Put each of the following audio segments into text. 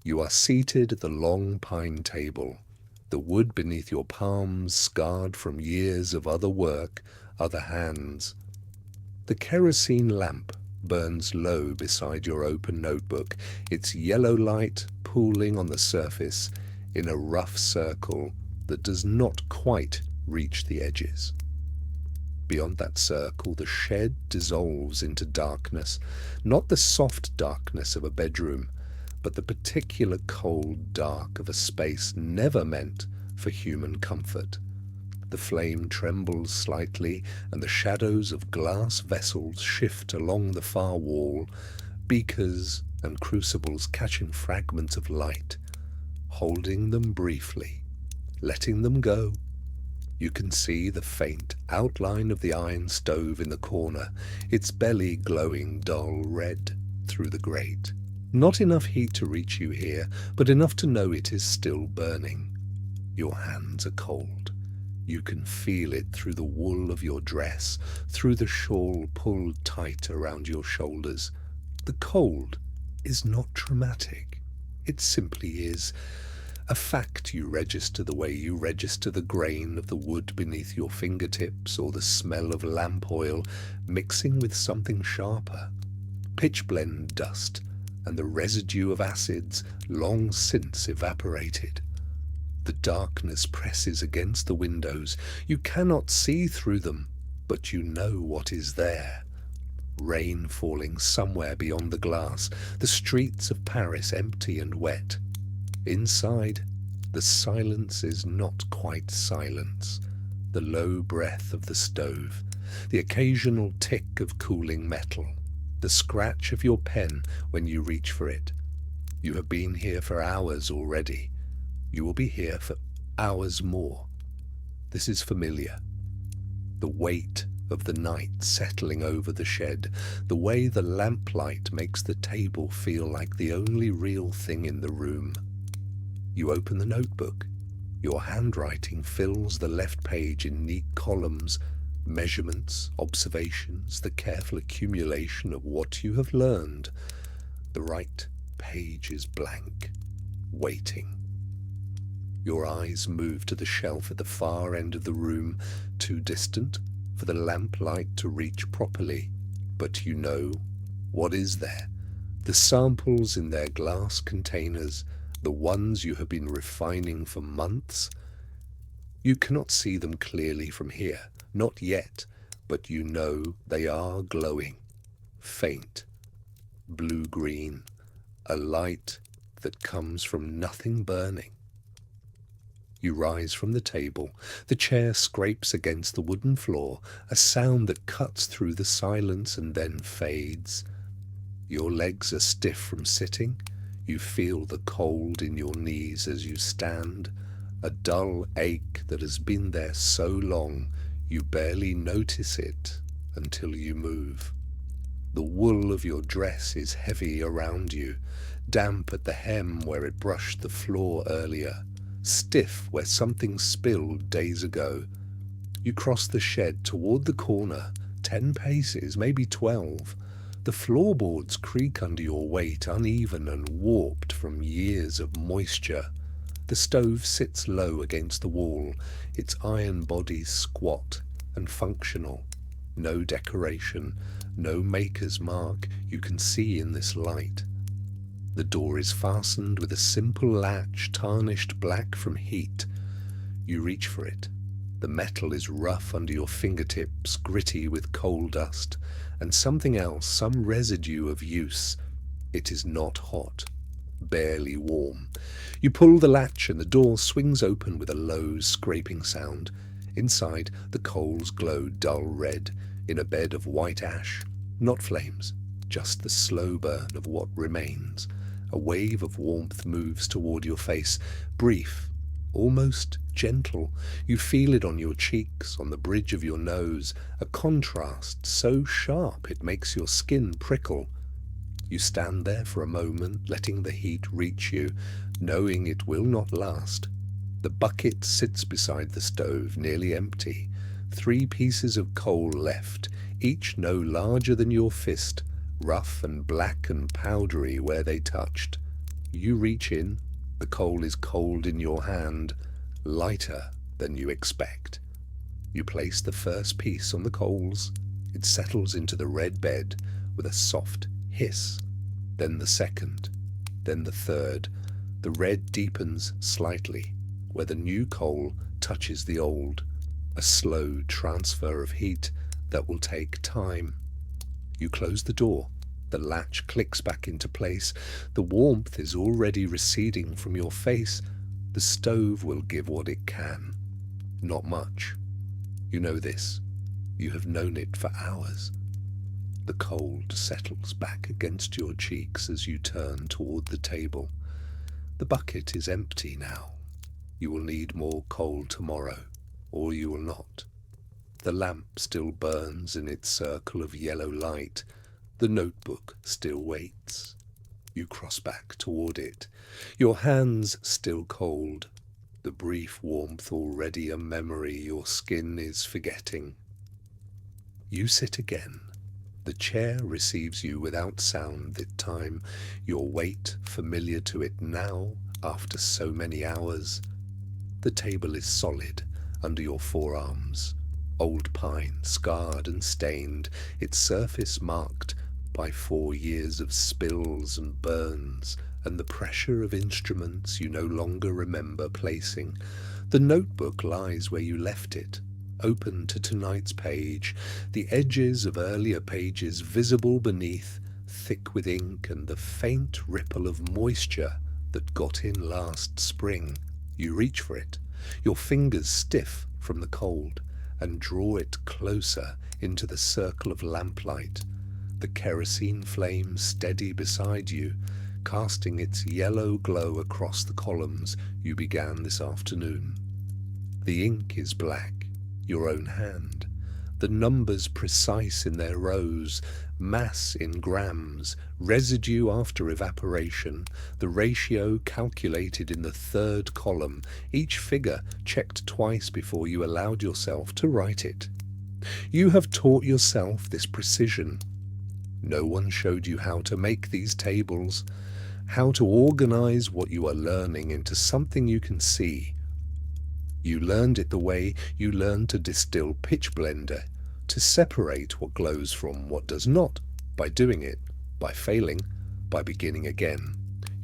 You are seated at the long pine table, the wood beneath your palms scarred from years of other work, other hands. The kerosene lamp burns low beside your open notebook, its yellow light pooling on the surface in a rough circle that does not quite reach the edges. Beyond that circle, the shed dissolves into darkness, not the soft darkness of a bedroom, but the particular cold dark of a space never meant for human comfort. The flame trembles slightly, and the shadows of glass vessels shift along the far wall, beakers and crucibles catching fragments of light, holding them briefly, letting them go. You can see the faint outline of the iron stove in the corner, its belly glowing dull red through the grate. Not enough heat to reach you here, but enough to know it is still burning. Your hands are cold. You can feel it through the wool of your dress, through the shawl pulled tight around your shoulders. The cold is not traumatic. It simply is. A fact you register the way you register the grain of the wood beneath your fingertips or the smell of lamp oil mixing with something sharper. Pitchblende dust and the residue of acids long since evaporated. The darkness presses against the windows. You cannot see through them, but you know what is there. Rain falling somewhere beyond the glass, the streets of Paris empty and wet. Inside, the silence is not quite silence. The low breath of the stove, the occasional tick of cooling metal, the scratch of your pen when you reach for it. You have been here for hours already. You will be here for hours more. This is familiar. The weight of the night settling over the shed, the way the lamplight makes the table feel like the only real thing in the room. You open the notebook. Your handwriting fills the left page in neat columns, measurements, observations, the careful accumulation of what you have learned. The right page is blank, waiting. Your eyes move to the shelf at the far end of the room, too distant for the lamplight to reach properly. But you know what is there. The samples in their glass containers, the ones you have been refining for months. You cannot see them clearly from here, not yet, but you know they are glowing, faint, blue-green, a light that comes from nothing burning. You rise from the table. The chair scrapes against the wooden floor, a sound that cuts through the silence and then fades. Your legs are stiff from sitting. You feel the cold in your knees as you stand, a dull ache that has been there so long you barely notice it until you move. The wool of your dress is heavy around you, damp at the hem where it brushed the floor earlier, stiff where something spilled days ago. You cross the shed toward the corner, 10 paces, maybe 12. The floorboards creak under your weight, uneven and warped from years of moisture. The stove sits low against the wall, its iron body squat and functional. No decoration, no maker's mark you can see in this light. The door is fastened with a simple latch tarnished black from heat. You reach for it. The metal is rough under your fingertips, gritty with coal dust, and something else, some residue of use. It is not hot, barely warm. You pull the latch and the door swings open with a low, scraping sound. Inside, the coals glow dull red in a bed of white ash. Not flames, just the slow burn of what remains. A wave of warmth moves toward your face, brief, almost gentle. You feel it on your cheeks, on the bridge of your nose, a contrast so sharp it makes your skin prickle. You stand there for a moment, letting the heat reach you, knowing it will not last. The bucket sits beside the stove, nearly empty. 3 pieces of coal left, each no larger than your fist, rough and black and powdery where they touched. You reach in, the coal is cold in your hand, lighter than you expect. You place the first piece on the coals. It settles into the red bed with a soft hiss. Then the second, then the third. The red deepens slightly where the new coal touches the old. A slow transfer of heat that will take time. You close the door. The latch clicks back into place. The warmth is already receding from your face. The stove will give what it can. Not much. You know this. You have known it for hours. The cold settles back against your cheeks as you turn toward the table. The bucket is empty now. You will need more coal tomorrow, or you will not. The lamp still burns in its circle of yellow light. The notebook still waits. You cross back toward it, your hands still cold, the brief warmth already a memory your skin is forgetting. You sit again. The chair receives you without sound this time, your weight familiar to it now after so many hours. The table is solid under your forearms, old pine, scarred and stained, its surface marked by 4 years of spills and burns, and the pressure of instruments you no longer remember placing. The notebook lies where you left it, open to tonight's page, the edges of earlier pages visible beneath, thick with ink and the faint ripple of moisture that got in last spring. You reach for it, your fingers stiff from the cold, and draw it closer into the circle of lamplight. The kerosene flame steady beside you, casting its yellow glow across the columns you began this afternoon. The ink is black, your own hand, the numbers precise in their rows, mass in grams, residue after evaporation, the ratio calculated in the third column, each figure checked twice before you allowed yourself to write it. You have taught yourself this precision. No one showed you how to make these tables, how to organize what you are learning into something you can see. You learned it the way you learned to distill pitchblende, to separate what glows from what does not, by doing it, by failing, by beginning again.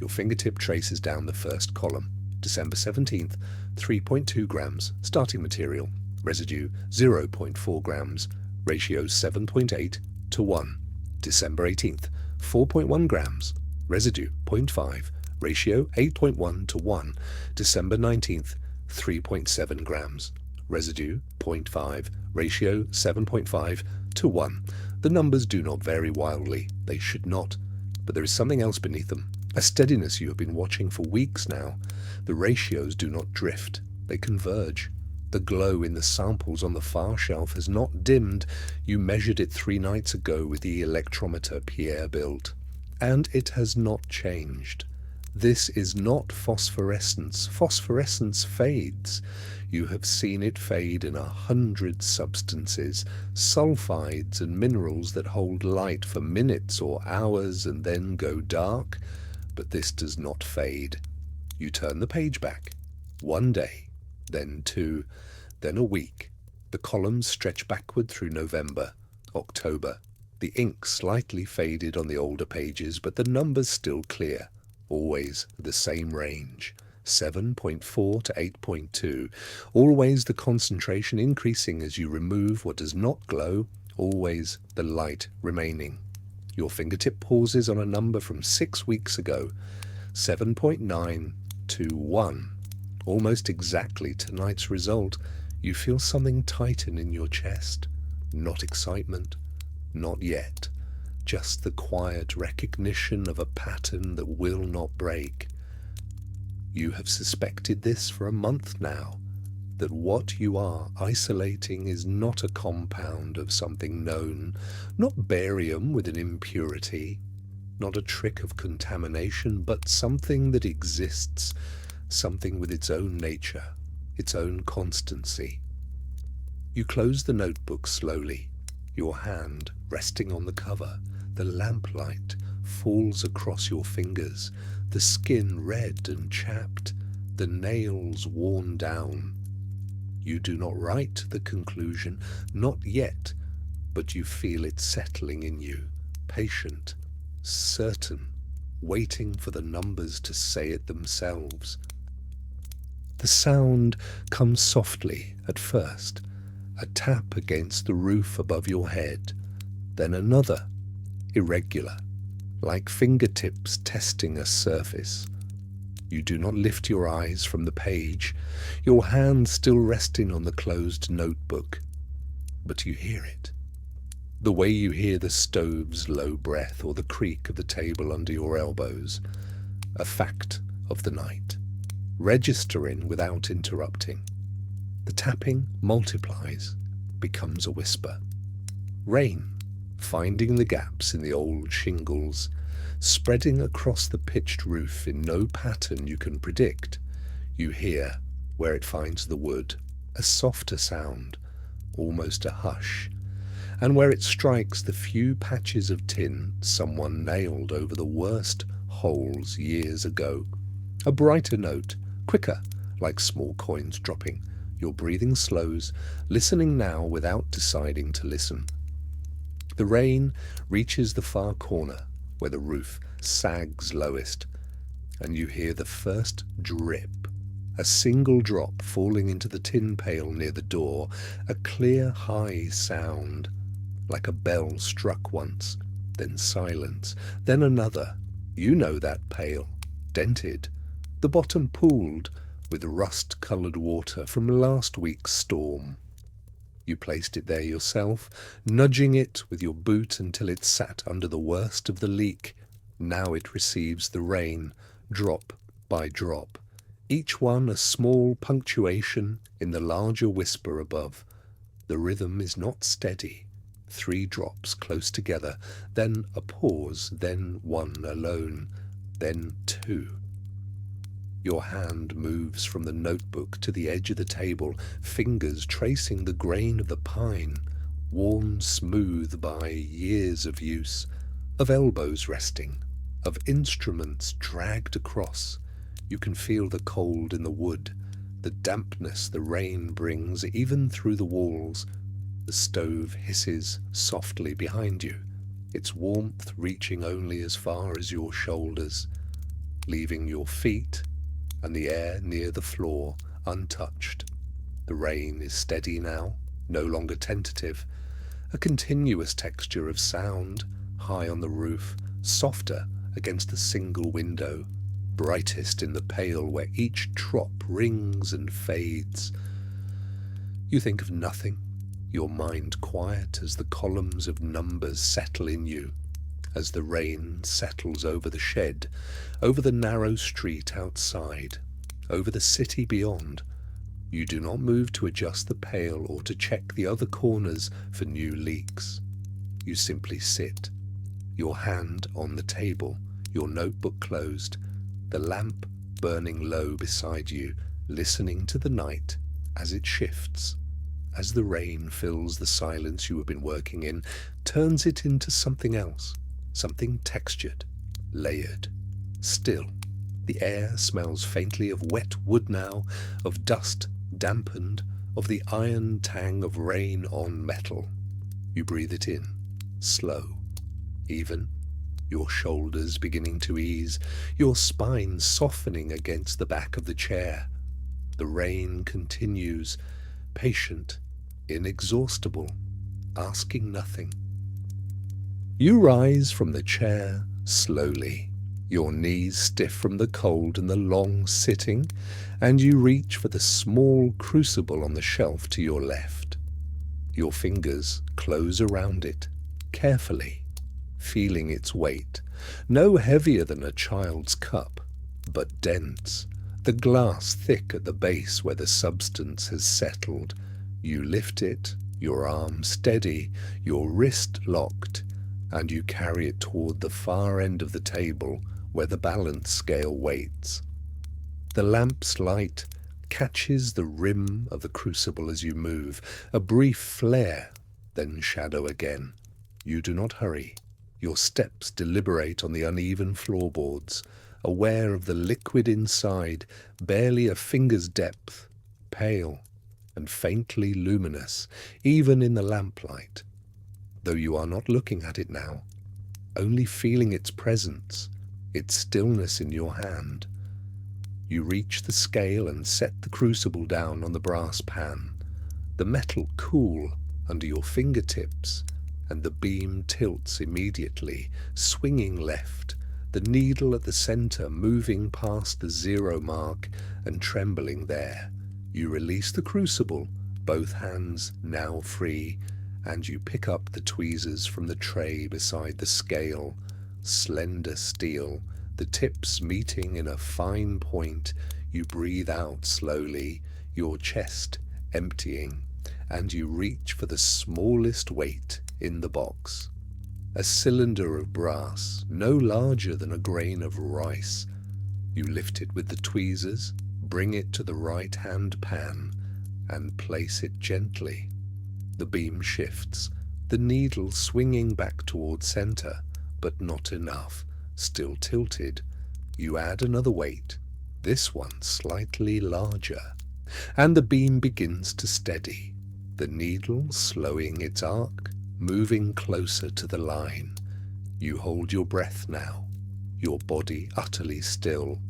Your fingertip traces down the first column. December 17th, 3.2 grams, starting material, residue 0.4 grams, ratio 7.8 to 1. December 18th, 4.1 grams, residue 0.5, ratio 8.1 to 1. December 19th, 3.7 grams, residue 0.5, ratio 7.5 to 1. The numbers do not vary wildly, they should not, but there is something else beneath them, a steadiness you have been watching for weeks now. The ratios do not drift, they converge. The glow in the samples on the far shelf has not dimmed. You measured it 3 nights ago with the electrometer Pierre built, and it has not changed. This is not phosphorescence. Phosphorescence fades. You have seen it fade in 100 substances, sulfides and minerals that hold light for minutes or hours and then go dark, but this does not fade. You turn the page back. 1 day, then 2, then a week. The columns stretch backward through November, October. The ink slightly faded on the older pages, but the numbers still clear. Always the same range, 7.4 to 8.2. Always the concentration increasing as you remove what does not glow, always the light remaining. Your fingertip pauses on a number from 6 weeks ago, 7.9 to 1. Almost exactly tonight's result. You feel something tighten in your chest. Not excitement, not yet. Just the quiet recognition of a pattern that will not break. You have suspected this for a month now, that what you are isolating is not a compound of something known, not barium with an impurity, not a trick of contamination, but something that exists, something with its own nature, its own constancy. You close the notebook slowly, your hand resting on the cover. The lamplight falls across your fingers. the skin red and chapped, the nails worn down. You do not write the conclusion, not yet, but you feel it settling in you, patient, certain, waiting for the numbers to say it themselves. The sound comes softly at first, a tap against the roof above your head, then another, irregular, like fingertips testing a surface. You do not lift your eyes from the page, your hand still resting on the closed notebook, but you hear it. The way you hear the stove's low breath or the creak of the table under your elbows, a fact of the night, registering without interrupting. The tapping multiplies, becomes a whisper. Rain, finding the gaps in the old shingles, spreading across the pitched roof in no pattern you can predict. You hear, where it finds the wood, a softer sound, almost a hush, and where it strikes the few patches of tin someone nailed over the worst holes years ago, a brighter note, quicker, like small coins dropping. Your breathing slows, listening now without deciding to listen. The rain reaches the far corner where the roof sags lowest, and you hear the first drip, a single drop falling into the tin pail near the door, a clear, high sound, like a bell struck once, then silence, then another. You know that pail, dented, the bottom pooled with rust-coloured water from last week's storm. You placed it there yourself, nudging it with your boot until it sat under the worst of the leak. Now it receives the rain, drop by drop, each one a small punctuation in the larger whisper above. The rhythm is not steady. 3 drops close together, then a pause, then one alone, then 2. Your hand moves from the notebook to the edge of the table, fingers tracing the grain of the pine, worn smooth by years of use, of elbows resting, of instruments dragged across. You can feel the cold in the wood, the dampness the rain brings even through the walls. The stove hisses softly behind you, its warmth reaching only as far as your shoulders, leaving your feet and the air near the floor untouched. The rain is steady now, no longer tentative, a continuous texture of sound, high on the roof, softer against the single window, brightest in the pail where each drop rings and fades. You think of nothing, your mind quiet as the columns of numbers settle in you, as the rain settles over the shed, over the narrow street outside, over the city beyond. You do not move to adjust the pail or to check the other corners for new leaks. You simply sit, your hand on the table, your notebook closed, the lamp burning low beside you, listening to the night as it shifts, as the rain fills the silence you have been working in, turns it into something else, something textured, layered, still. The air smells faintly of wet wood now, of dust dampened, of the iron tang of rain on metal. You breathe it in, slow, even, your shoulders beginning to ease, your spine softening against the back of the chair. The rain continues, patient, inexhaustible, asking nothing. You rise from the chair slowly, your knees stiff from the cold and the long sitting, and you reach for the small crucible on the shelf to your left. Your fingers close around it, carefully, feeling its weight, no heavier than a child's cup, but dense, the glass thick at the base where the substance has settled. You lift it, your arm steady, your wrist locked, and you carry it toward the far end of the table where the balance scale waits. The lamp's light catches the rim of the crucible as you move, a brief flare, then shadow again. You do not hurry. Your steps deliberate on the uneven floorboards, aware of the liquid inside, barely a finger's depth, pale and faintly luminous, even in the lamplight, though you are not looking at it now, only feeling its presence, its stillness in your hand. You reach the scale and set the crucible down on the brass pan, the metal cool under your fingertips, and the beam tilts immediately, swinging left, the needle at the center moving past the 0 mark and trembling there. You release the crucible, both hands now free, and you pick up the tweezers from the tray beside the scale, slender steel, the tips meeting in a fine point. You breathe out slowly, your chest emptying, and you reach for the smallest weight in the box. A cylinder of brass, no larger than a grain of rice. You lift it with the tweezers, bring it to the right-hand pan, and place it gently. The beam shifts, the needle swinging back toward center, but not enough, still tilted. You add another weight, this one slightly larger, and the beam begins to steady, the needle slowing its arc, moving closer to the line. You hold your breath now, your body utterly still,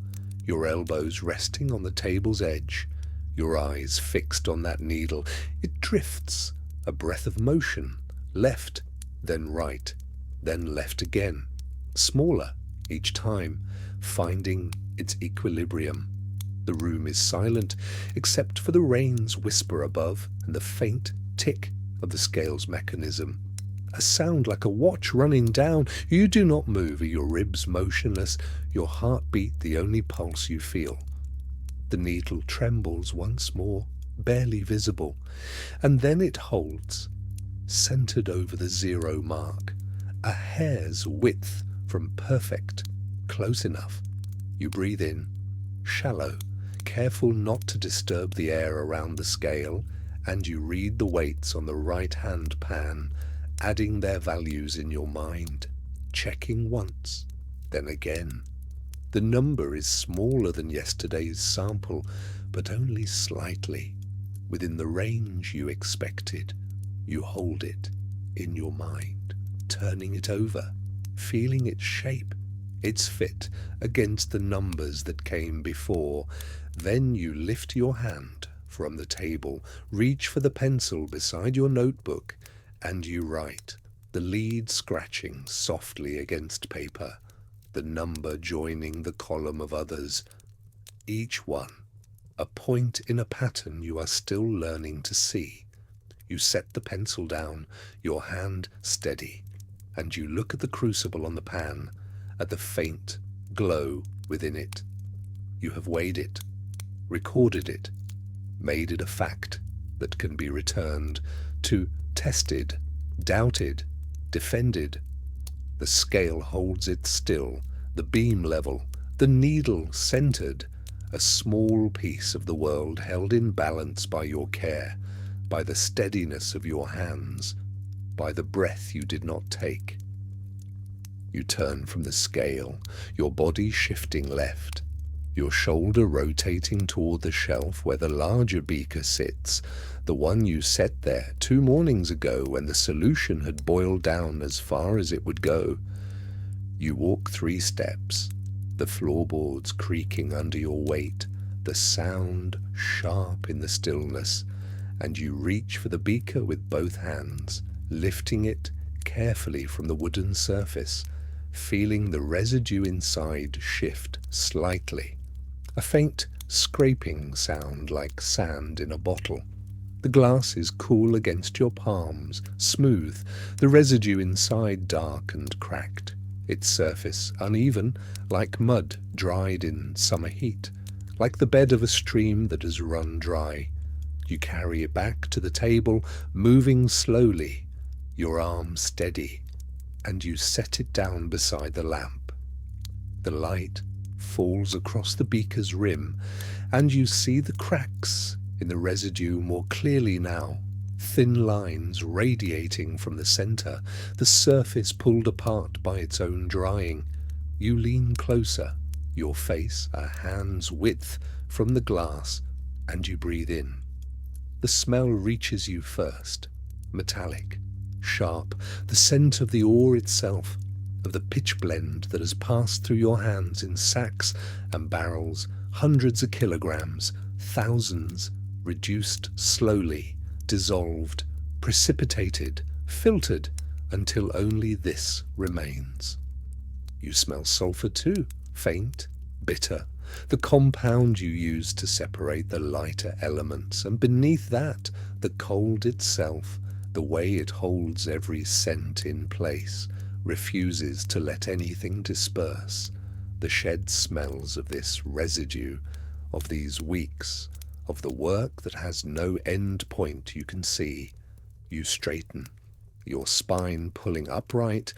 your elbows resting on the table's edge, your eyes fixed on that needle. It drifts, a breath of motion, left, then right, then left again, smaller each time, finding its equilibrium. The room is silent, except for the rain's whisper above and the faint tick of the scale's mechanism. A sound like a watch running down. You do not move, your ribs motionless, your heartbeat the only pulse you feel. The needle trembles once more, barely visible, and then it holds, centered over the 0 mark, a hair's width from perfect, close enough. You breathe in, shallow, careful not to disturb the air around the scale, and you read the weights on the right-hand pan, adding their values in your mind, checking once, then again. The number is smaller than yesterday's sample, but only slightly, within the range you expected. You hold it in your mind, turning it over, feeling its shape, its fit against the numbers that came before. Then you lift your hand from the table, reach for the pencil beside your notebook, and you write, the lead scratching softly against paper, the number joining the column of others, each one a point in a pattern you are still learning to see. You set the pencil down, your hand steady, and you look at the crucible on the pan, at the faint glow within it. You have weighed it, recorded it, made it a fact that can be returned to tested, doubted, defended. The scale holds it still, the beam level, the needle centered, a small piece of the world held in balance by your care, by the steadiness of your hands, by the breath you did not take. You turn from the scale, your body shifting left, your shoulder rotating toward the shelf where the larger beaker sits, the one you set there 2 mornings ago when the solution had boiled down as far as it would go. You walk 3 steps, the floorboards creaking under your weight, the sound sharp in the stillness, and you reach for the beaker with both hands, lifting it carefully from the wooden surface, feeling the residue inside shift slightly. A faint scraping sound like sand in a bottle. The glass is cool against your palms, smooth, the residue inside dark and cracked, its surface uneven, like mud dried in summer heat, like the bed of a stream that has run dry. You carry it back to the table, moving slowly, your arm steady, and you set it down beside the lamp. The light falls across the beaker's rim, and you see the cracks in the residue more clearly now, thin lines radiating from the center, the surface pulled apart by its own drying. You lean closer, Your face a hand's width from the glass, and you breathe in. The smell reaches you first, metallic, sharp, the scent of the ore itself, of the pitchblende that has passed through your hands in sacks and barrels, hundreds of kilograms, thousands, reduced slowly, dissolved, precipitated, filtered, until only this remains. You smell sulfur too, faint, bitter, the compound you use to separate the lighter elements, and beneath that, the cold itself, the way it holds every scent in place, refuses to let anything disperse. The shed smells of this residue, of these weeks, of the work that has no end point you can see. You straighten, your spine pulling upright,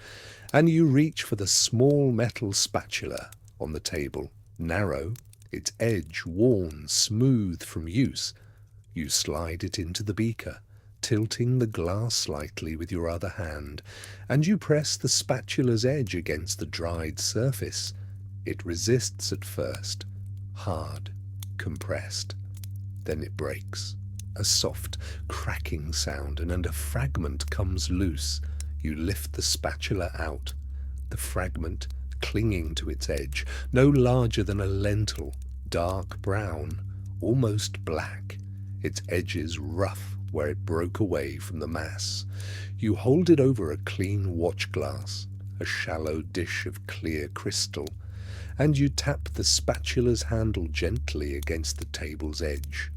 and you reach for the small metal spatula on the table, narrow, its edge worn smooth from use. You slide it into the beaker, tilting the glass slightly with your other hand, and you press the spatula's edge against the dried surface. It resists at first, hard, compressed. Then it breaks, a soft, cracking sound, and a fragment comes loose. You lift the spatula out, the fragment clinging to its edge, no larger than a lentil, dark brown, almost black, its edges rough where it broke away from the mass. You hold it over a clean watch glass, a shallow dish of clear crystal, and you tap the spatula's handle gently against the table's edge.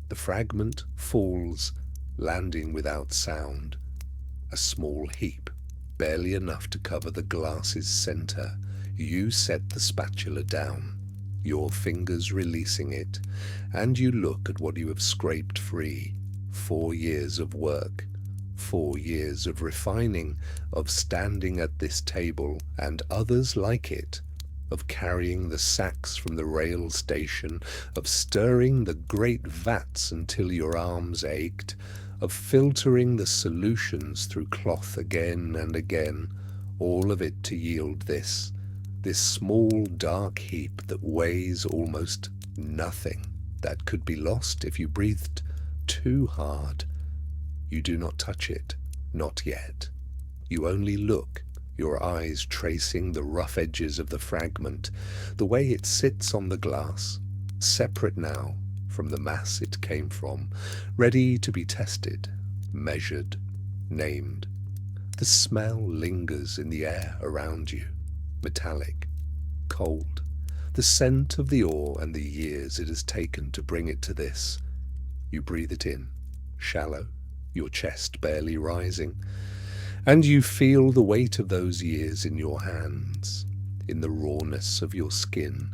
The fragment falls, landing without sound, a small heap, barely enough to cover the glass's center. You set the spatula down, your fingers releasing it, and you look at what you have scraped free. 4 years of work, 4 years of refining, of standing at this table and others like it, of carrying the sacks from the rail station, of stirring the great vats until your arms ached, of filtering the solutions through cloth again and again, all of it to yield this small dark heap that weighs almost nothing, that could be lost if you breathed too hard. You do not touch it, not yet. You only look, your eyes tracing the rough edges of the fragment, the way it sits on the glass, separate now from the mass it came from, ready to be tested, measured, named. The smell lingers in the air around you, metallic, cold, the scent of the ore and the years it has taken to bring it to this. You breathe it in, shallow, your chest barely rising, and you feel the weight of those years in your hands, in the rawness of your skin,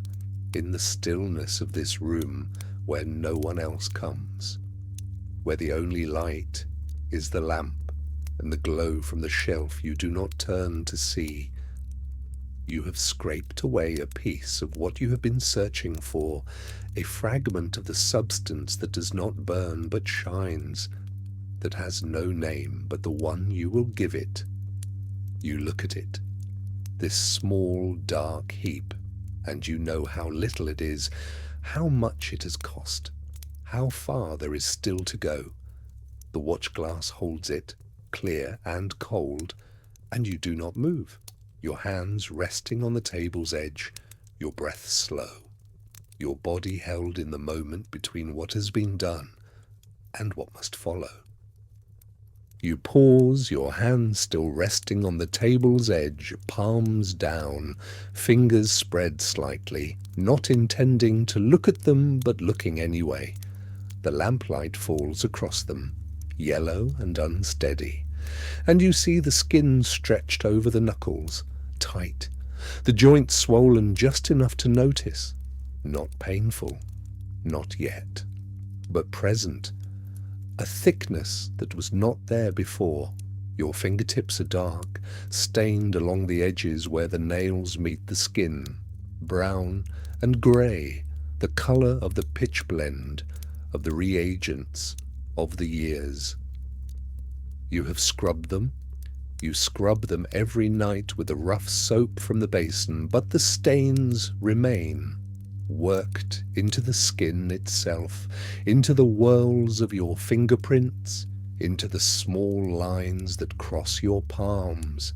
in the stillness of this room where no one else comes, where the only light is the lamp and the glow from the shelf you do not turn to see. You have scraped away a piece of what you have been searching for, a fragment of the substance that does not burn but shines, that has no name but the one you will give it. You look at it, this small dark heap, and you know how little it is, how much it has cost, how far there is still to go. The watch glass holds it, clear and cold, and you do not move, your hands resting on the table's edge, your breath slow, your body held in the moment between what has been done and what must follow. You pause, your hands still resting on the table's edge, palms down, fingers spread slightly, not intending to look at them, but looking anyway. The lamplight falls across them, yellow and unsteady, and you see the skin stretched over the knuckles, tight, the joints swollen just enough to notice, not painful, not yet, but present. A thickness that was not there before. Your fingertips are dark, stained along the edges where the nails meet the skin, brown and grey, the colour of the pitchblende, of the reagents, of the years. You have scrubbed them, You scrub them every night with the rough soap from the basin, but the stains remain, worked into the skin itself, into the whorls of your fingerprints, into the small lines that cross your palms.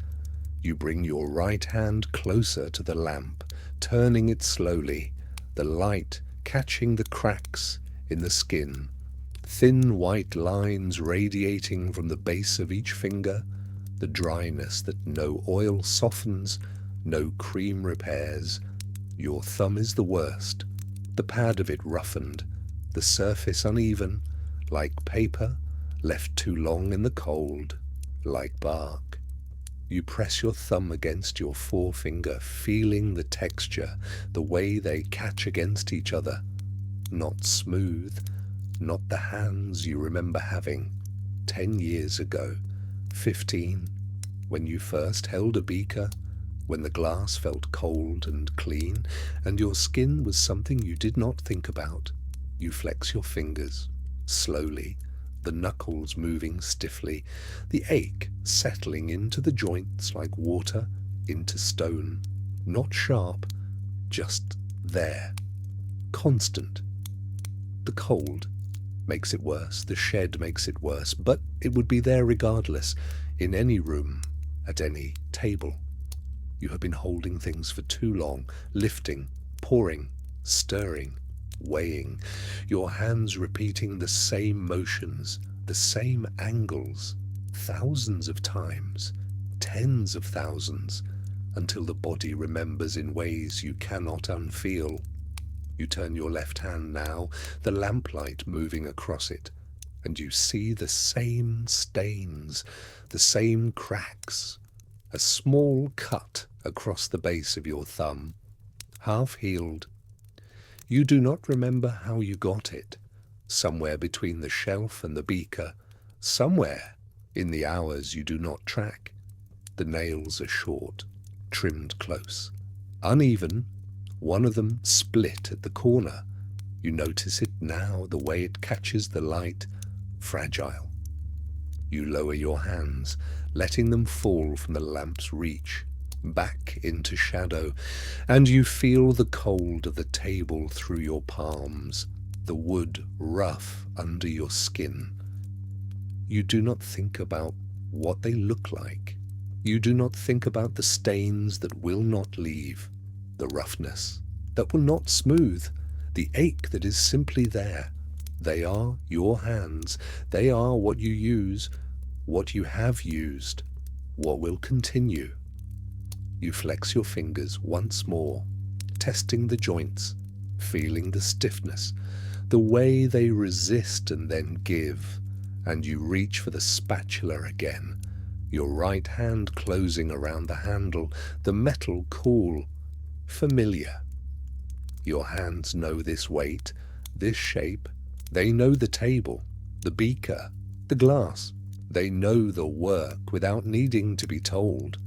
You bring your right hand closer to the lamp, turning it slowly, the light catching the cracks in the skin, thin white lines radiating from the base of each finger, the dryness that no oil softens, no cream repairs. Your thumb is the worst, the pad of it roughened, the surface uneven, like paper left too long in the cold, like bark. You press your thumb against your forefinger, feeling the texture, the way they catch against each other. Not smooth, not the hands you remember having 10 years ago, 15, when you first held a beaker, when the glass felt cold and clean, and your skin was something you did not think about. You flex your fingers, slowly, the knuckles moving stiffly, the ache settling into the joints like water into stone, not sharp, just there, constant. The cold makes it worse, the shed makes it worse, but it would be there regardless, in any room, at any table. You have been holding things for too long, lifting, pouring, stirring, weighing, your hands repeating the same motions, the same angles, thousands of times, tens of thousands, until the body remembers in ways you cannot unfeel. You turn your left hand now, the lamplight moving across it, and you see the same stains, the same cracks, a small cut across the base of your thumb, half healed. You do not remember how you got it, somewhere between the shelf and the beaker, somewhere in the hours you do not track. The nails are short, trimmed close, uneven, one of them split at the corner. You notice it now, the way it catches the light, fragile. You lower your hands, letting them fall from the lamp's reach, back into shadow, and you feel the cold of the table through your palms, the wood rough under your skin. You do not think about what they look like. You do not think about the stains that will not leave, the roughness that will not smooth, the ache that is simply there. They are your hands. They are what you use, what you have used, what will continue. You flex your fingers once more, testing the joints, feeling the stiffness, the way they resist and then give, and you reach for the spatula again, your right hand closing around the handle, the metal cool, familiar. Your hands know this weight, this shape. They know the table, the beaker, the glass. They know the work without needing to be told.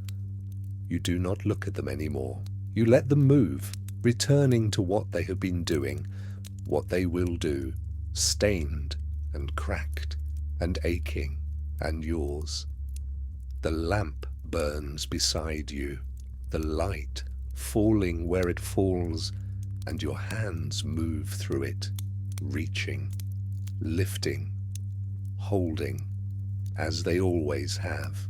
You do not look at them anymore. You let them move, returning to what they have been doing, what they will do, stained and cracked and aching and yours. The lamp burns beside you, the light falling where it falls, and your hands move through it, reaching, lifting, holding, as they always have.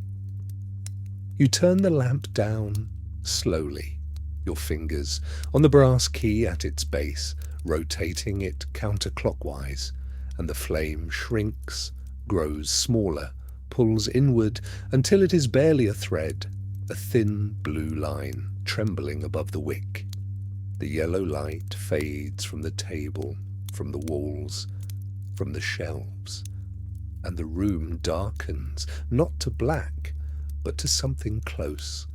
You turn the lamp down slowly, your fingers on the brass key at its base, rotating it counterclockwise, and the flame shrinks, grows smaller, pulls inward until it is barely a thread, a thin blue line trembling above the wick. The yellow light fades from the table, from the walls, from the shelves, and the room darkens, not to black, but to something close,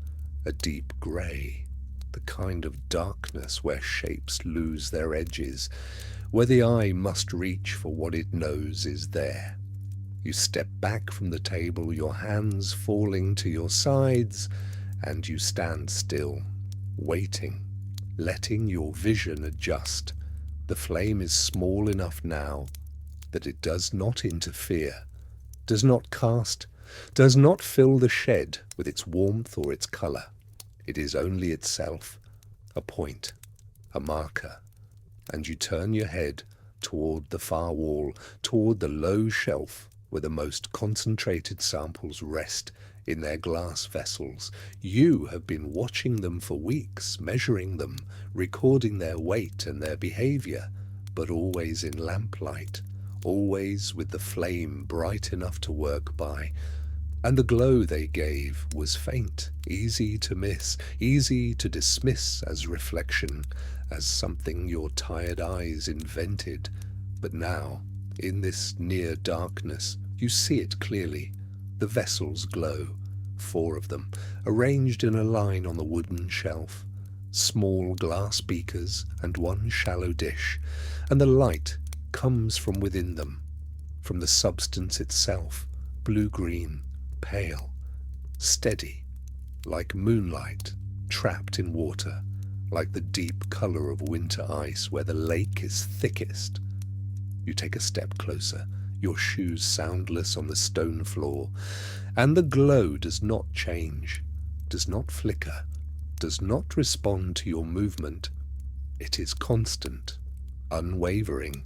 a deep grey, the kind of darkness where shapes lose their edges, where the eye must reach for what it knows is there. You step back from the table, your hands falling to your sides, and you stand still, waiting, letting your vision adjust. The flame is small enough now that it does not interfere, does not cast does not fill the shed with its warmth or its colour. It is only itself, a point, a marker, and you turn your head toward the far wall, toward the low shelf where the most concentrated samples rest in their glass vessels. You have been watching them for weeks, measuring them, recording their weight and their behaviour, but always in lamplight, always with the flame bright enough to work by. And the glow they gave was faint, easy to miss, easy to dismiss as reflection, as something your tired eyes invented. But now, in this near darkness, you see it clearly. The vessels glow, 4 of them, arranged in a line on the wooden shelf, small glass beakers and 1 shallow dish, and the light comes from within them, from the substance itself, blue-green, pale, steady, like moonlight trapped in water, like the deep colour of winter ice where the lake is thickest. You take a step closer, your shoes soundless on the stone floor, and the glow does not change, does not flicker, does not respond to your movement. It is constant, unwavering,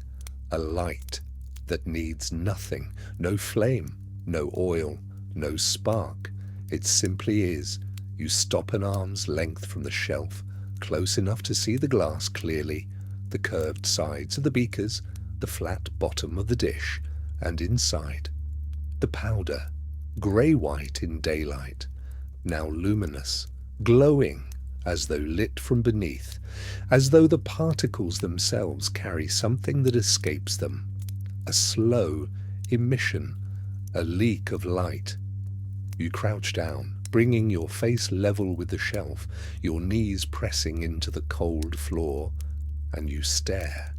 a light that needs nothing, no flame, no oil, no spark. It simply is. You stop an arm's length from the shelf, close enough to see the glass clearly, the curved sides of the beakers, the flat bottom of the dish, and inside, the powder, grey-white in daylight, now luminous, glowing as though lit from beneath, as though the particles themselves carry something that escapes them, a slow emission, a leak of light. You crouch down, bringing your face level with the shelf, your knees pressing into the cold floor, and you stare.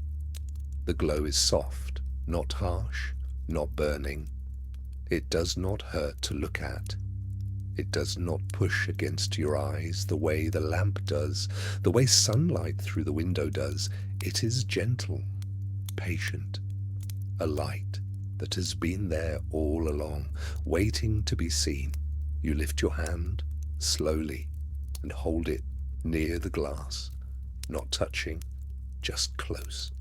The glow is soft, not harsh, not burning. It does not hurt to look at. It does not push against your eyes the way the lamp does, the way sunlight through the window does. It is gentle, patient, a light that has been there all along, waiting to be seen. You lift your hand slowly and hold it near the glass, not touching, just close.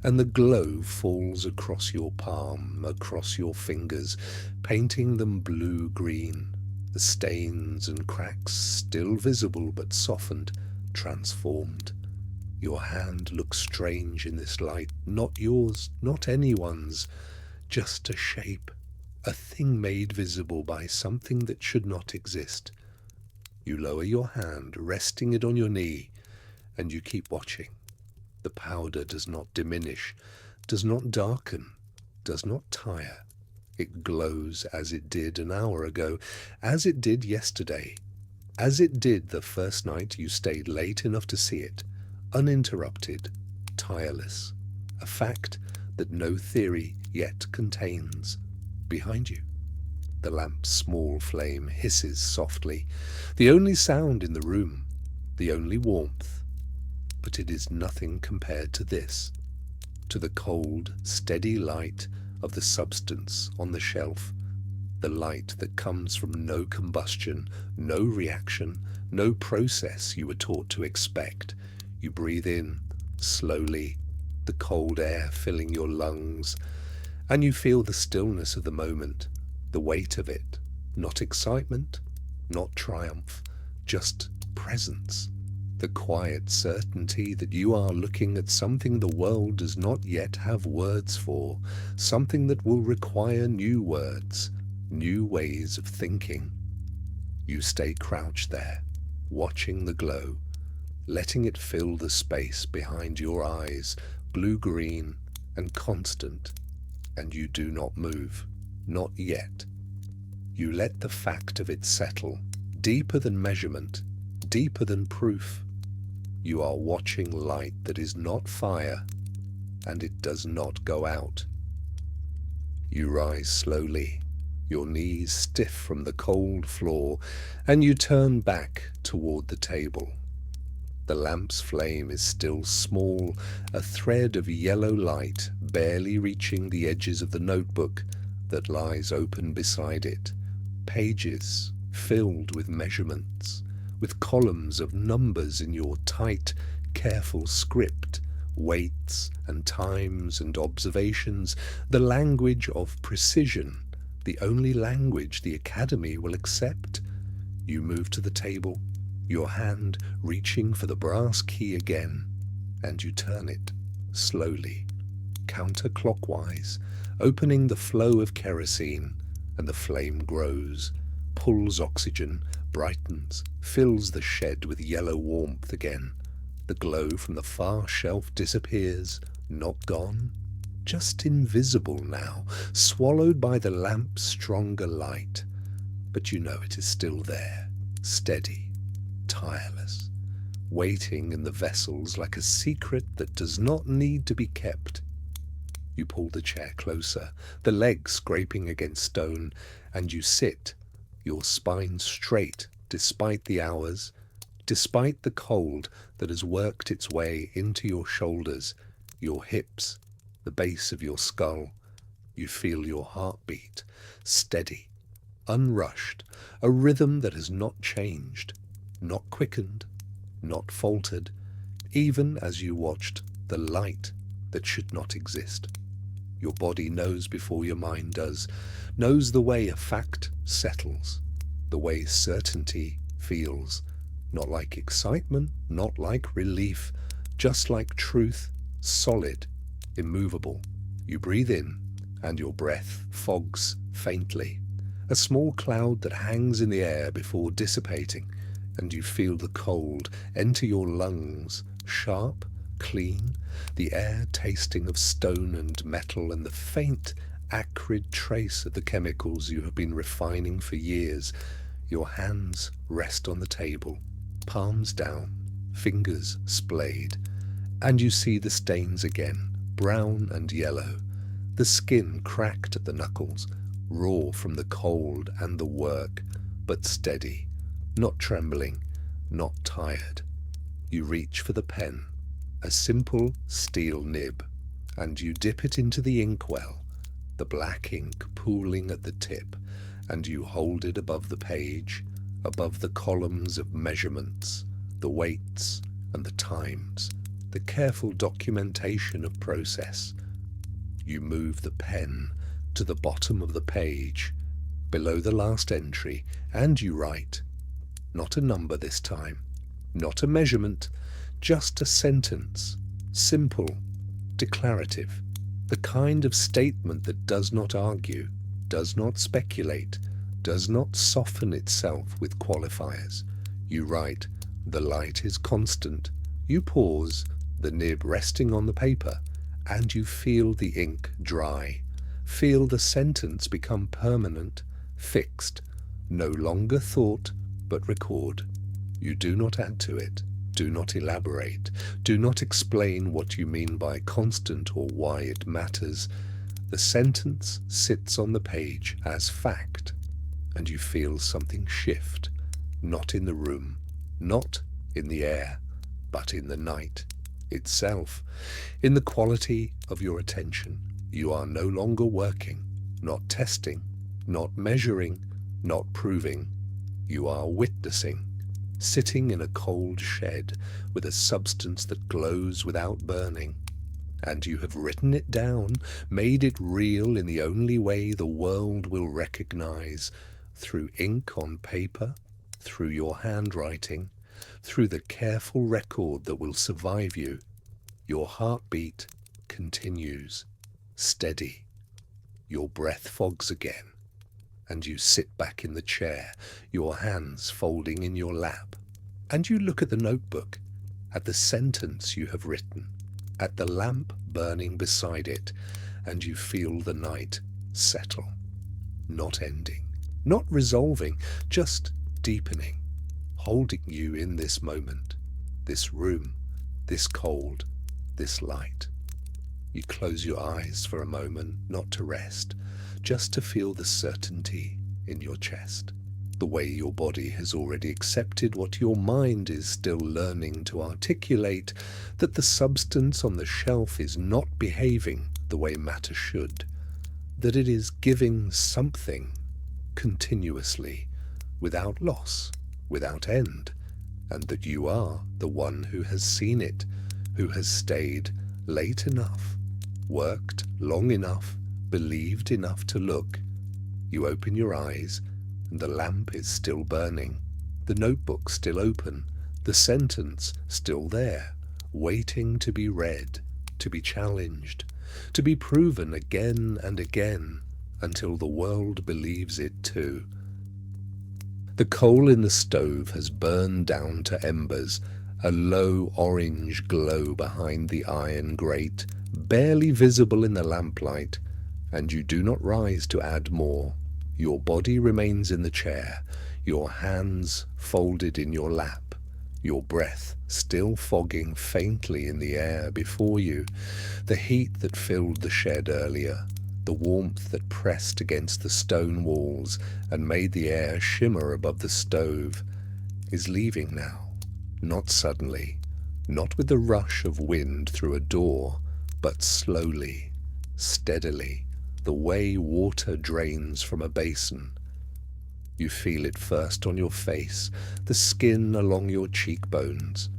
And the glow falls across your palm, across your fingers, painting them blue-green, the stains and cracks still visible but softened, transformed. Your hand looks strange in this light, not yours, not anyone's, just a shape, a thing made visible by something that should not exist. You lower your hand, resting it on your knee, and you keep watching. The powder does not diminish, does not darken, does not tire. It glows as it did an hour ago, as it did yesterday, as it did the first night you stayed late enough to see it, uninterrupted, tireless, a fact that no theory yet contains. Behind you, the lamp's small flame hisses softly, the only sound in the room, the only warmth. But it is nothing compared to this, to the cold, steady light of the substance on the shelf, the light that comes from no combustion, no reaction, no process you were taught to expect. You breathe in, slowly, the cold air filling your lungs, and you feel the stillness of the moment, the weight of it, not excitement, not triumph, just presence. The quiet certainty that you are looking at something the world does not yet have words for, something that will require new words, new ways of thinking. You stay crouched there, watching the glow, letting it fill the space behind your eyes, blue-green and constant, and you do not move, not yet. You let the fact of it settle, deeper than measurement, deeper than proof. You are watching light that is not fire, and it does not go out. You rise slowly, your knees stiff from the cold floor, and you turn back toward the table. The lamp's flame is still small, a thread of yellow light barely reaching the edges of the notebook that lies open beside it, Pages filled with measurements, with columns of numbers in your tight, careful script, weights and times and observations, the language of precision, the only language the Academy will accept. You move to the table, your hand reaching for the brass key again, and you turn it slowly, counterclockwise, opening the flow of kerosene, and the flame grows, pulls oxygen, brightens, fills the shed with yellow warmth again. The glow from the far shelf disappears, not gone, just invisible now, swallowed by the lamp's stronger light. But you know it is still there, steady, tireless, waiting in the vessels like a secret that does not need to be kept. You pull the chair closer, the legs scraping against stone, and you sit, your spine straight despite the hours, despite the cold that has worked its way into your shoulders, your hips, the base of your skull. You feel your heartbeat, steady, unrushed, a rhythm that has not changed, not quickened, not faltered, even as you watched the light that should not exist. Your body knows before your mind does, knows the way a fact settles, the way certainty feels, not like excitement, not like relief, just like truth, solid, immovable. You breathe in, and your breath fogs faintly, a small cloud that hangs in the air before dissipating, and you feel the cold enter your lungs, sharp, clean, the air tasting of stone and metal and the faint, acrid trace of the chemicals you have been refining for years. Your hands rest on the table, palms down, fingers splayed, and you see the stains again, brown and yellow, the skin cracked at the knuckles, raw from the cold and the work, but steady, not trembling, not tired. You reach for the pen, a simple steel nib, and you dip it into the inkwell, the black ink pooling at the tip, and you hold it above the page, above the columns of measurements, the weights and the times, the careful documentation of process. You move the pen to the bottom of the page, below the last entry, and you write, not a number this time, not a measurement, just a sentence, simple, declarative, the kind of statement that does not argue, does not speculate, does not soften itself with qualifiers. You write, the light is constant. You pause, the nib resting on the paper, and you feel the ink dry, feel the sentence become permanent, fixed, no longer thought, but record. You do not add to it. Do not elaborate. Do not explain what you mean by constant or why it matters. The sentence sits on the page as fact, and you feel something shift, not in the room, not in the air, but in the night itself, in the quality of your attention. You are no longer working, not testing, not measuring, not proving. You are witnessing, sitting in a cold shed with a substance that glows without burning, and you have written it down, made it real in the only way the world will recognize, through ink on paper, through your handwriting, through the careful record that will survive you. Your heartbeat continues, steady. Your breath fogs again, and you sit back in the chair, your hands folding in your lap, and you look at the notebook, at the sentence you have written, at the lamp burning beside it, and you feel the night settle, not ending, not resolving, just deepening, holding you in this moment, this room, this cold, this light. You close your eyes for a moment, not to rest, just to feel the certainty in your chest, the way your body has already accepted what your mind is still learning to articulate, that the substance on the shelf is not behaving the way matter should, that it is giving something continuously, without loss, without end, and that you are the one who has seen it, who has stayed late enough, worked long enough, believed enough to look. You open your eyes, and the lamp is still burning, the notebook still open, the sentence still there, waiting to be read, to be challenged, to be proven again and again, until the world believes it too. The coal in the stove has burned down to embers, a low orange glow behind the iron grate, barely visible in the lamplight, and you do not rise to add more. Your body remains in the chair, your hands folded in your lap, your breath still fogging faintly in the air before you, the heat that filled the shed earlier, the warmth that pressed against the stone walls and made the air shimmer above the stove, is leaving now, not suddenly, not with the rush of wind through a door, but slowly, steadily, the way water drains from a basin. You feel it first on your face, the skin along your cheekbones,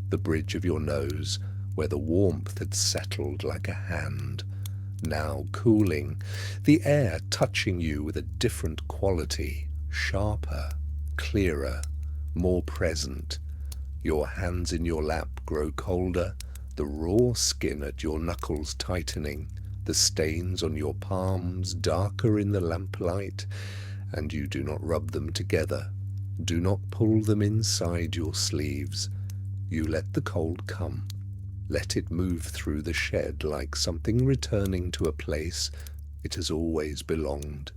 the bridge of your nose, where the warmth had settled like a hand, now cooling, the air touching you with a different quality, sharper, clearer, more present. Your hands in your lap grow colder, the raw skin at your knuckles tightening, the stains on your palms darker in the lamplight, and you do not rub them together, do not pull them inside your sleeves. You let the cold come, let it move through the shed like something returning to a place it has always belonged.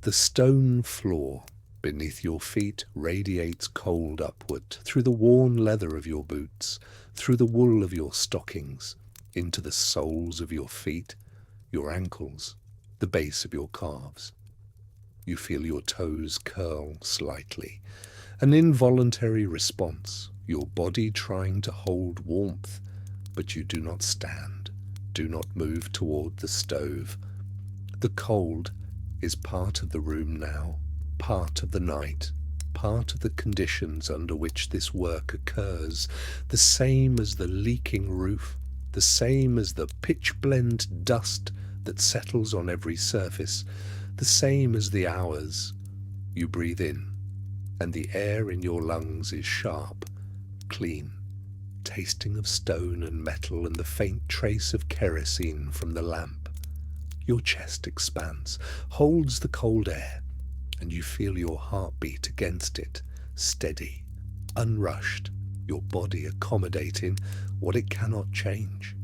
The stone floor beneath your feet radiates cold upward through the worn leather of your boots, through the wool of your stockings, into the soles of your feet, your ankles, the base of your calves. You feel your toes curl slightly, an involuntary response, your body trying to hold warmth, but you do not stand, do not move toward the stove. The cold is part of the room now, part of the night, part of the conditions under which this work occurs, the same as the leaking roof, the same as the pitchblende dust that settles on every surface, the same as the hours. You breathe in, and the air in your lungs is sharp, clean, tasting of stone and metal and the faint trace of kerosene from the lamp. Your chest expands, holds the cold air, and you feel your heartbeat against it, steady, unrushed, your body accommodating what it cannot change.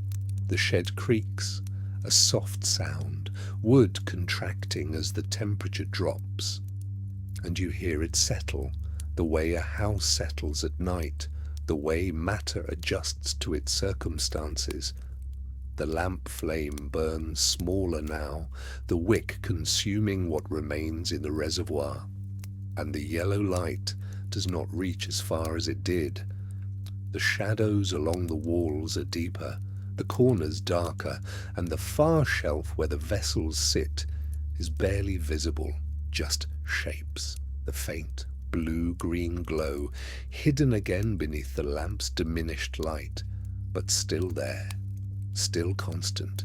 The shed creaks, a soft sound, wood contracting as the temperature drops, and you hear it settle, the way a house settles at night, the way matter adjusts to its circumstances. The lamp flame burns smaller now, the wick consuming what remains in the reservoir, and the yellow light does not reach as far as it did. The shadows along the walls are deeper, the corners darker, and the far shelf where the vessels sit is barely visible, just shapes, the faint blue-green glow, hidden again beneath the lamp's diminished light, but still there, still constant.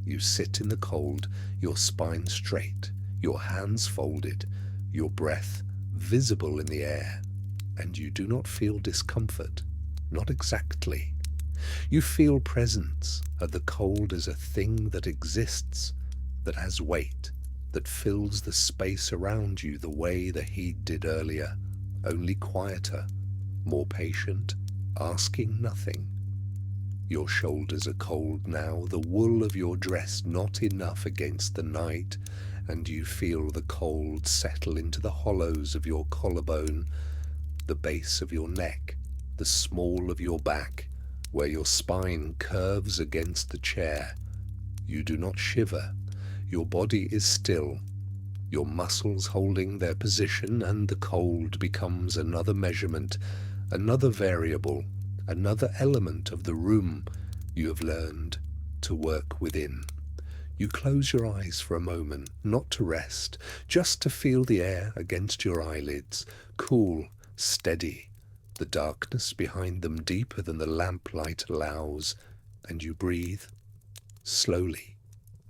You sit in the cold, your spine straight, your hands folded, your breath visible in the air, and you do not feel discomfort, not exactly. You feel presence of the cold as a thing that exists, that has weight, that fills the space around you the way the heat did earlier, only quieter, more patient, asking nothing. Your shoulders are cold now, the wool of your dress not enough against the night, and you feel the cold settle into the hollows of your collarbone, the base of your neck, the small of your back, where your spine curves against the chair. You do not shiver. Your body is still, your muscles holding their position, and the cold becomes another measurement, another variable, another element of the room you have learned to work within. You close your eyes for a moment, not to rest, just to feel the air against your eyelids, cool, steady, the darkness behind them deeper than the lamplight allows, and you breathe slowly,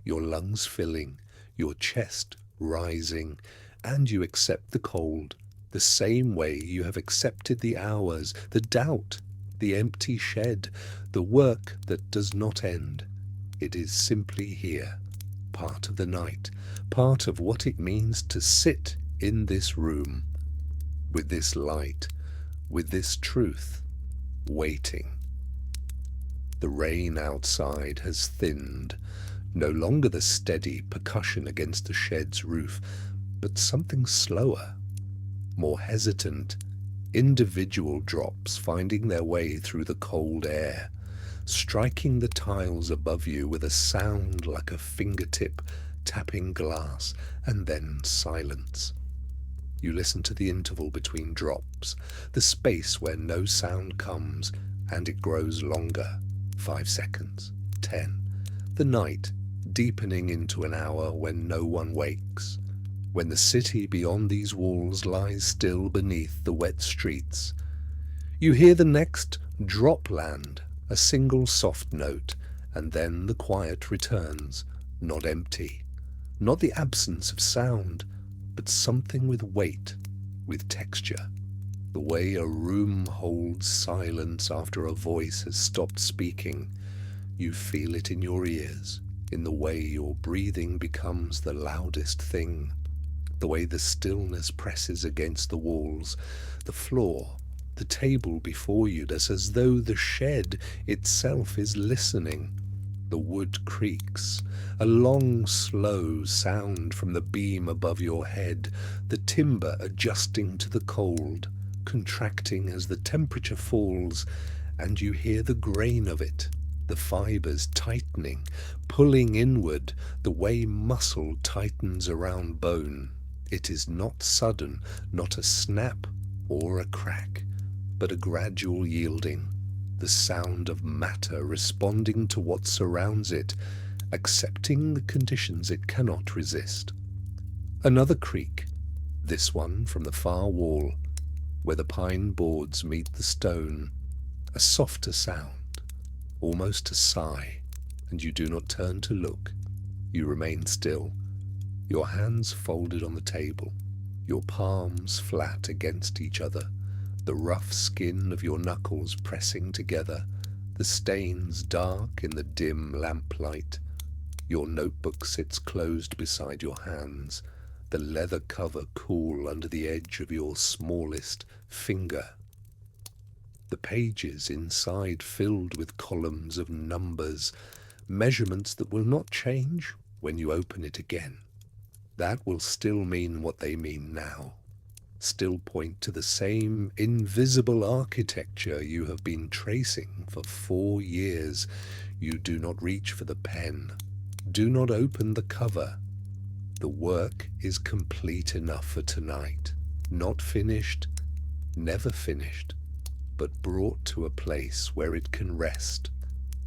your lungs filling, your chest rising, and you accept the cold, the same way you have accepted the hours, the doubt, the empty shed, the work that does not end. It is simply here, part of the night, part of what it means to sit in this room, with this light, with this truth, waiting. The rain outside has thinned, no longer the steady percussion against the shed's roof, but something slower, more hesitant, individual drops finding their way through the cold air, striking the tiles above you with a sound like a fingertip tapping glass, and then silence. You listen to the interval between drops, the space where no sound comes, and it grows longer. 5 seconds, 10. The night deepening into an hour when no one wakes, when the city beyond these walls lies still beneath the wet streets. You hear the next drop land, a single soft note, and then the quiet returns, not empty, not the absence of sound, but something with weight, with texture, the way a room holds silence after a voice has stopped speaking. You feel it in your ears, in the way your breathing becomes the loudest thing, the way the stillness presses against the walls, the floor, the table before you, does as though the shed itself is listening. The wood creaks, a long, slow sound from the beam above your head, the timber adjusting to the cold, contracting as the temperature falls, and you hear the grain of it, the fibers tightening, pulling inward, the way muscle tightens around bone. It is not sudden, not a snap or a crack, but a gradual yielding, the sound of matter responding to what surrounds it, accepting the conditions it cannot resist. Another creak, this one from the far wall, where the pine boards meet the stone, a softer sound, almost a sigh, and you do not turn to look. You remain still, your hands folded on the table, your palms flat against each other, the rough skin of your knuckles pressing together, the stains dark in the dim lamplight. Your notebook sits closed beside your hands, the leather cover cool under the edge of your smallest finger. The pages inside filled with columns of numbers, measurements that will not change when you open it again. That will still mean what they mean now, still point to the same invisible architecture you have been tracing for 4 years. You do not reach for the pen. Do not open the cover. The work is complete enough for tonight, not finished, never finished, but brought to a place where it can rest,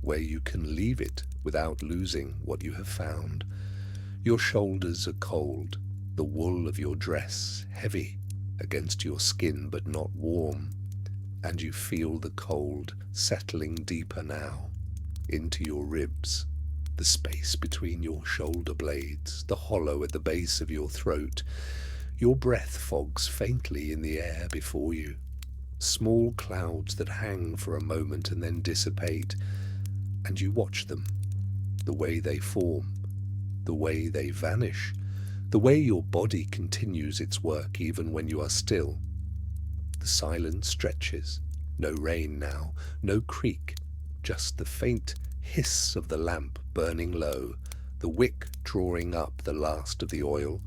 where you can leave it without losing what you have found. Your shoulders are cold, the wool of your dress heavy against your skin but not warm, and you feel the cold settling deeper now into your ribs, the space between your shoulder blades, the hollow at the base of your throat. Your breath fogs faintly in the air before you, small clouds that hang for a moment and then dissipate, and you watch them, the way they form, the way they vanish, the way your body continues its work even when you are still. The silence stretches, no rain now, no creak, just the faint hiss of the lamp burning low, the wick drawing up the last of the oil,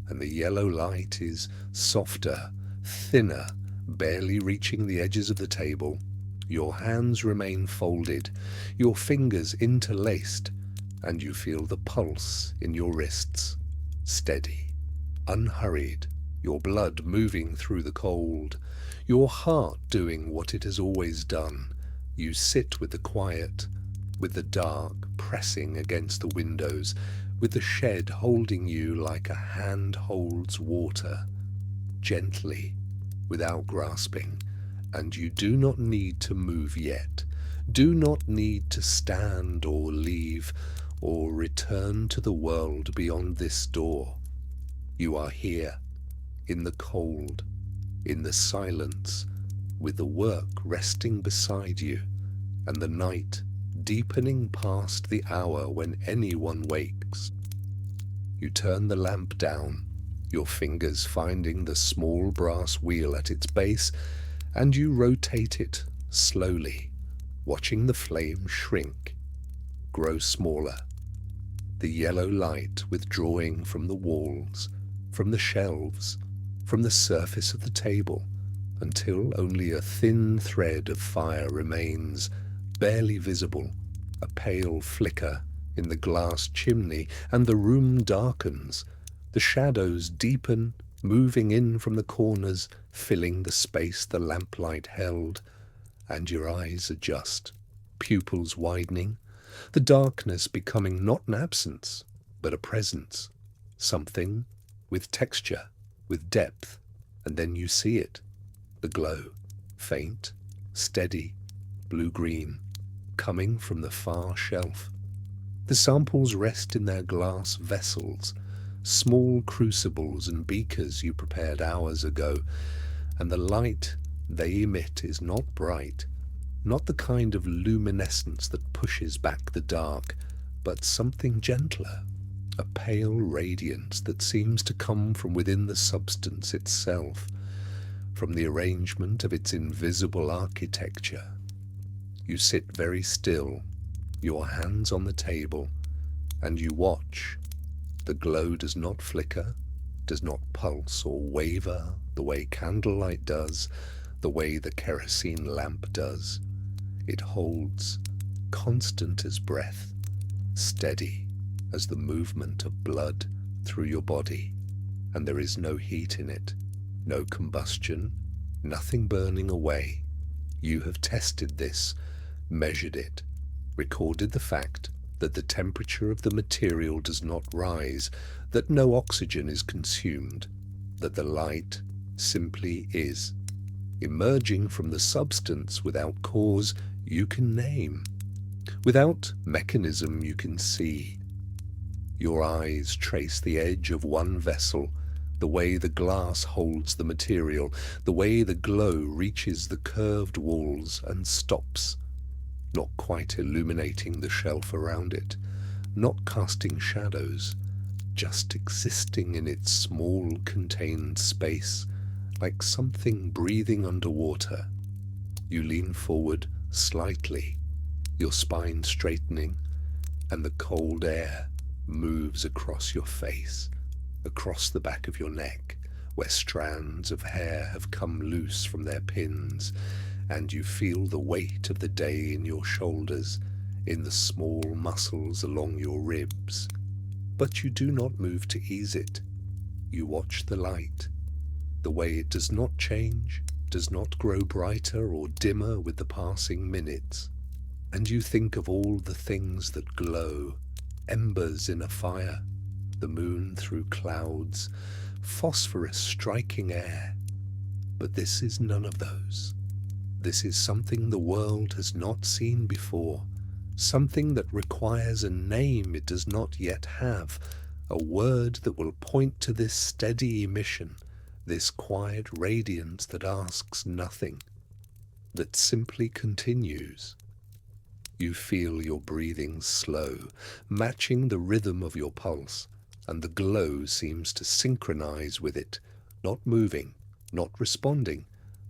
and the yellow light is softer, thinner, barely reaching the edges of the table. Your hands remain folded, your fingers interlaced, and you feel the pulse in your wrists, steady, unhurried, your blood moving through the cold, your heart doing what it has always done. You sit with the quiet, with the dark pressing against the windows, with the shed holding you like a hand holds water, gently, without grasping, and you do not need to move yet, do not need to stand or leave or return to the world beyond this door. You are here, in the cold, in the silence, with the work resting beside you, and the night deepening past the hour when anyone wakes. You turn the lamp down, your fingers finding the small brass wheel at its base, and you rotate it slowly, watching the flame shrink, grow smaller, the yellow light withdrawing from the walls, from the shelves, from the surface of the table, until only a thin thread of fire remains, barely visible, a pale flicker in the glass chimney, and the room darkens. The shadows deepen, moving in from the corners, filling the space the lamplight held, and your eyes adjust, pupils widening, the darkness becoming not an absence, but a presence, something with texture, with depth, and then you see it, the glow, faint, steady, blue-green, coming from the far shelf. The samples rest in their glass vessels, small crucibles and beakers you prepared hours ago, and the light they emit is not bright, not the kind of luminescence that pushes back the dark, but something gentler, a pale radiance that seems to come from within the substance itself, from the arrangement of its invisible architecture. You sit very still, your hands on the table, and you watch. The glow does not flicker, does not pulse or waver the way candlelight does, the way the kerosene lamp does. It holds, constant as breath, steady as the movement of blood through your body, and there is no heat in it, no combustion, nothing burning away. You have tested this, measured it, recorded the fact that the temperature of the material does not rise, that no oxygen is consumed, that the light simply is, emerging from the substance without cause you can name, without mechanism you can see. Your eyes trace the edge of one vessel, the way the glass holds the material, the way the glow reaches the curved walls and stops, not quite illuminating the shelf around it, not casting shadows, just existing in its small contained space, like something breathing underwater. You lean forward slightly, your spine straightening, and the cold air moves across your face, across the back of your neck, where strands of hair have come loose from their pins, and you feel the weight of the day in your shoulders, in the small muscles along your ribs. But you do not move to ease it. You watch the light, the way it does not change, does not grow brighter or dimmer with the passing minutes. And you think of all the things that glow, embers in a fire, the moon through clouds, phosphorus striking air. But this is none of those. This is something the world has not seen before, something that requires a name it does not yet have, a word that will point to this steady emission, this quiet radiance that asks nothing, that simply continues. You feel your breathing slow, matching the rhythm of your pulse, and the glow seems to synchronize with it, not moving, not responding,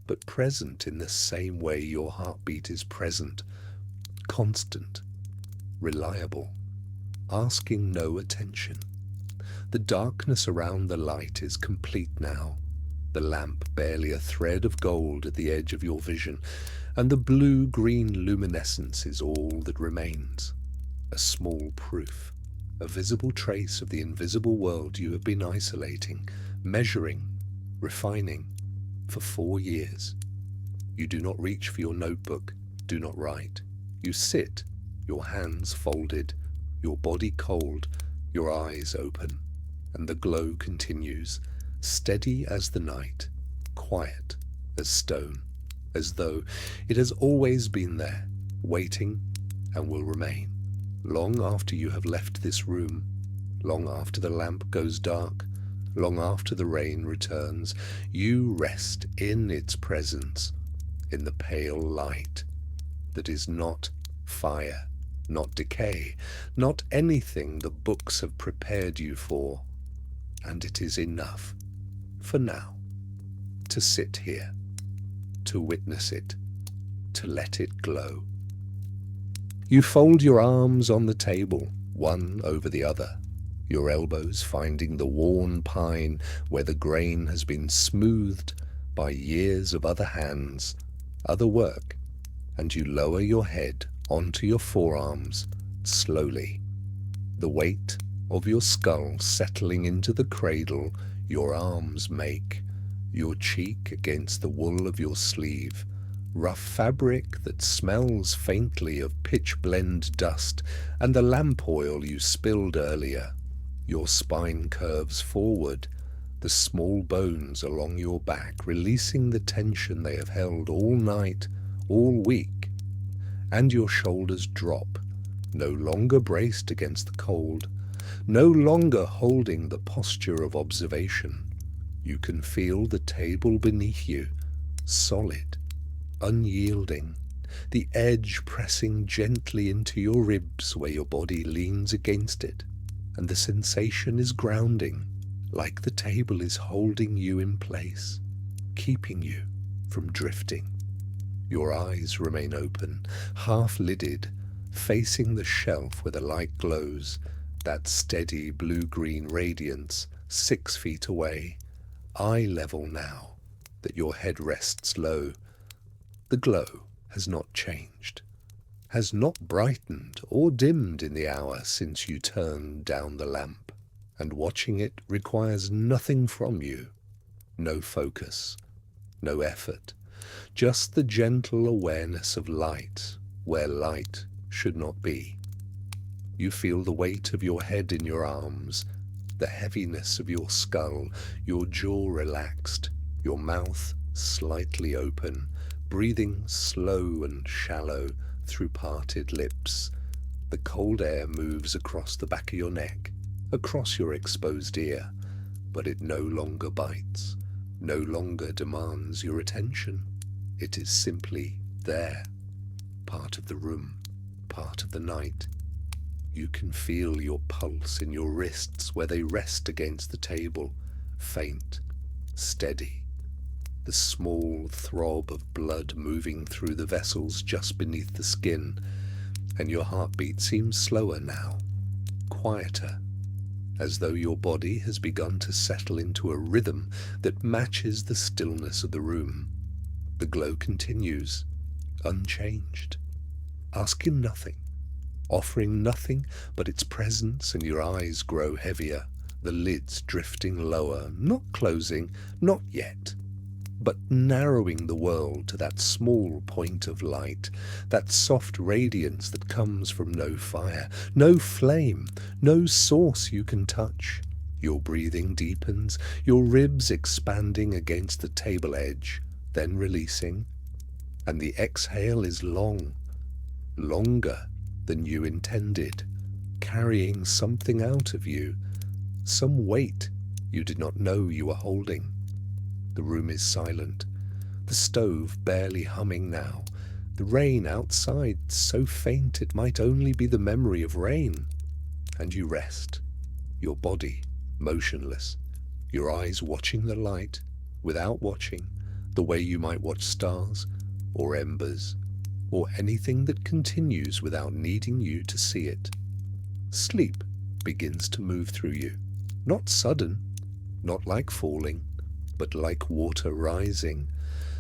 but present in the same way your heartbeat is present, constant, reliable, asking no attention. The darkness around the light is complete now, the lamp barely a thread of gold at the edge of your vision, and the blue-green luminescence is all that remains, a small proof, a visible trace of the invisible world you have been isolating, measuring, refining, for 4 years. You do not reach for your notebook, do not write. You sit, your hands folded, your body cold, your eyes open, and the glow continues, steady as the night, quiet as stone, as though it has always been there, waiting and will remain, long after you have left this room, long after the lamp goes dark, long after the rain returns. You rest in its presence, in the pale light that is not fire, not decay, not anything the books have prepared you for, and it is enough, for now, to sit here, to witness it, to let it glow. You fold your arms on the table, one over the other, your elbows finding the worn pine where the grain has been smoothed by years of other hands, other work, and you lower your head onto your forearms slowly, the weight of your skull settling into the cradle your arms make, your cheek against the wool of your sleeve, rough fabric that smells faintly of pitchblende dust and the lamp oil you spilled earlier. Your spine curves forward, the small bones along your back releasing the tension they have held all night, all week, and your shoulders drop, no longer braced against the cold, no longer holding the posture of observation. You can feel the table beneath you, solid, unyielding, the edge pressing gently into your ribs where your body leans against it, and the sensation is grounding, like the table is holding you in place, keeping you from drifting. Your eyes remain open, half-lidded, facing the shelf where the light glows, that steady blue-green radiance 6 feet away, eye level now that your head rests low. The glow has not changed, has not brightened or dimmed in the hour since you turned down the lamp, and watching it requires nothing from you, no focus, no effort, just the gentle awareness of light where light should not be. You feel the weight of your head in your arms, the heaviness of your skull, your jaw relaxed, your mouth slightly open, breathing slow and shallow through parted lips. The cold air moves across the back of your neck, across your exposed ear, but it no longer bites, no longer demands your attention. It is simply there, part of the room, part of the night. You can feel your pulse in your wrists where they rest against the table, faint, steady. The small throb of blood moving through the vessels just beneath the skin, and your heartbeat seems slower now, quieter, as though your body has begun to settle into a rhythm that matches the stillness of the room. The glow continues, unchanged, asking nothing, offering nothing but its presence, and your eyes grow heavier, the lids drifting lower, not closing, not yet, but narrowing the world to that small point of light, that soft radiance that comes from no fire, no flame, no source you can touch. Your breathing deepens, your ribs expanding against the table edge, then releasing, and the exhale is long, longer than you intended, carrying something out of you, some weight you did not know you were holding. The room is silent, the stove barely humming now, the rain outside so faint it might only be the memory of rain, and you rest, your body motionless, your eyes watching the light, without watching, the way you might watch stars, or embers, or anything that continues without needing you to see it. Sleep begins to move through you, not sudden, not like falling, but like water rising,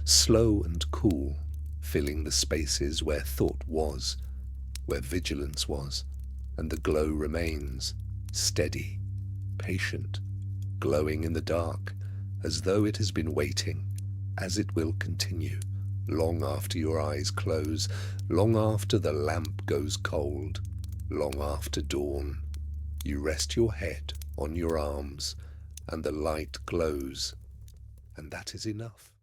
slow and cool, filling the spaces where thought was, where vigilance was, and the glow remains, steady, patient, glowing in the dark, as though it has been waiting, as it will continue, long after your eyes close, long after the lamp goes cold, long after dawn. You rest your head on your arms, and the light glows, and that is enough.